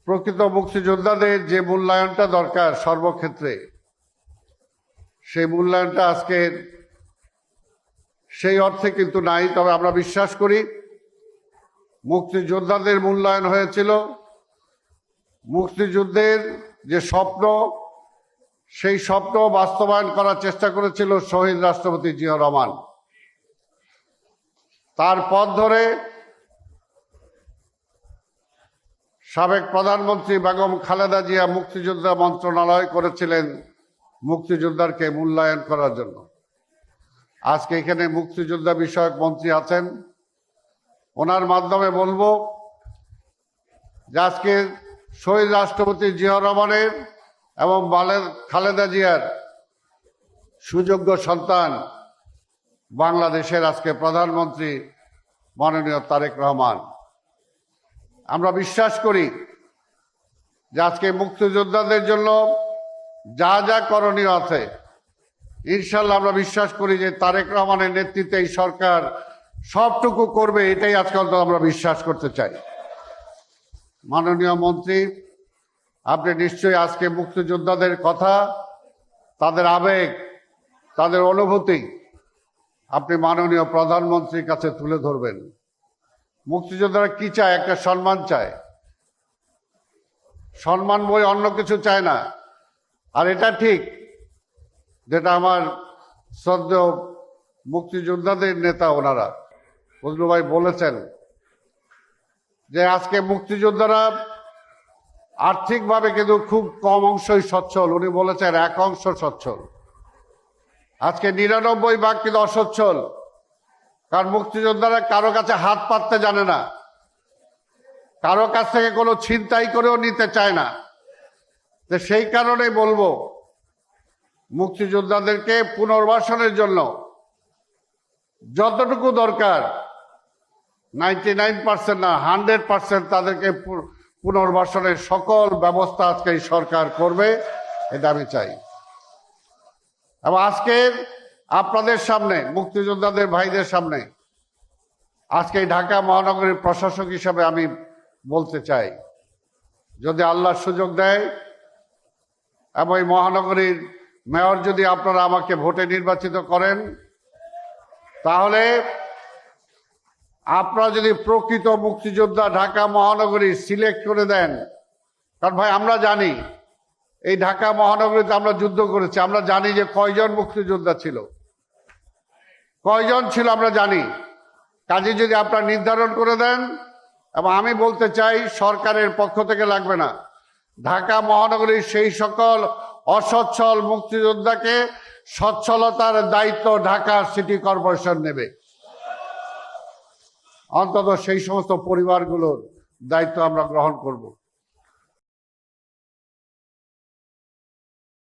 প্রকৃত মুক্তিযোদ্ধাদের যে মূল্যায়নটা দরকার সর্বক্ষেত্রে, সেই মূল্যায়নটা আজকের সেই অর্থে কিন্তু নাই। তবে আমরা বিশ্বাস করি মুক্তিযোদ্ধাদের মূল্যায়ন হয়েছিল। মুক্তিযুদ্ধের যে স্বপ্ন, সেই স্বপ্ন বাস্তবায়ন করার চেষ্টা করেছিল শহীদ রাষ্ট্রপতি জিয়াউর রহমান। তার পথ ধরে সাবেক প্রধানমন্ত্রী বেগম খালেদা জিয়া মুক্তিযোদ্ধা মন্ত্রণালয় করেছিলেন মুক্তিযোদ্ধাকে মূল্যায়ন করার জন্য। আজকে এখানে মুক্তিযোদ্ধা বিষয়ক মন্ত্রী আছেন, ওনার মাধ্যমে বলবো যে আজকে শহীদ রাষ্ট্রপতি জিয়াউর রহমানের এবং খালেদা জিয়ার সুযোগ্য সন্তান বাংলাদেশের আজকে প্রধানমন্ত্রী মাননীয় তারেক রহমান। আমরা বিশ্বাস করি যে আজকে মুক্তিযোদ্ধাদের জন্য যা যা করণীয় আছে, ইনশাল্লাহ আমরা বিশ্বাস করি যে তারেক রহমানের নেতৃত্বে এই সরকার সবটুকু করবে, এটাই আজকাল তো আমরা বিশ্বাস করতে চাই। মাননীয় মন্ত্রী, আপনি নিশ্চয়ই আজকে মুক্তিযোদ্ধাদের কথা, তাদের আবেগ, তাদের অনুভূতি আপনি মাননীয় প্রধানমন্ত্রীর কাছে তুলে ধরবেন। মুক্তিযোদ্ধারা কি চায়? একটা সম্মান চায়, সম্মান বই অন্য কিছু চায় না। আর এটা ঠিক যেটা আমার শ্রদ্ধেয় মুক্তিযোদ্ধাদের নেতা ওনারা ফজলু ভাই বলেছেন যে আজকে মুক্তিযোদ্ধারা আর্থিকভাবে কিন্তু খুব কম অংশই সচ্ছল। উনি বলেছেন 1% সচ্ছল, আজকে 99 কিন্তু অসচ্ছল। কারণ মুক্তিযোদ্ধারা কারো কাছে হাত পাততে জানে না, কারো কাছ থেকে কোনো ছিনতাই করেও নিতে চায় না। তো সেই কারণে বলবো মুক্তিযোদ্ধাদেরকে পুনর্বাসনের জন্য যতটুকু দরকার 99% না 100% তাদেরকে পুনর্বাসনের সকল ব্যবস্থা আজকে এই সরকার করবে, এটা আমি চাই। এবং আজকের আপনাদের সামনে, মুক্তিযোদ্ধাদের ভাইদের সামনে, আজকে ঢাকা মহানগরীর প্রশাসক হিসাবে আমি বলতে চাই, যদি আল্লাহ সুযোগ দেয় এবং এই মহানগরীর মেয়র যদি আপনারা আমাকে ভোটে নির্বাচিত করেন, তাহলে আপনারা যদি প্রকৃত মুক্তিযোদ্ধা ঢাকা মহানগরী সিলেক্ট করে দেন, কারণ ভাই আমরা জানি এই ঢাকা মহানগরীতে আমরা যুদ্ধ করেছি, আমরা জানি যে কয়জন মুক্তিযোদ্ধা ছিল, কয়জন ছিল আমরা জানি। কাজে যদি আপনারা নির্ধারণ করে দেন, এবং আমি বলতে চাই সরকারের পক্ষ থেকে লাগবে না, ঢাকা মহানগরীর সেই সকল অসচ্ছল মুক্তিযোদ্ধাকে সচ্ছলতার দায়িত্ব ঢাকা সিটি কর্পোরেশন নেবে। অন্তত সেই সমস্ত পরিবারগুলোর দায়িত্ব আমরা গ্রহণ করব।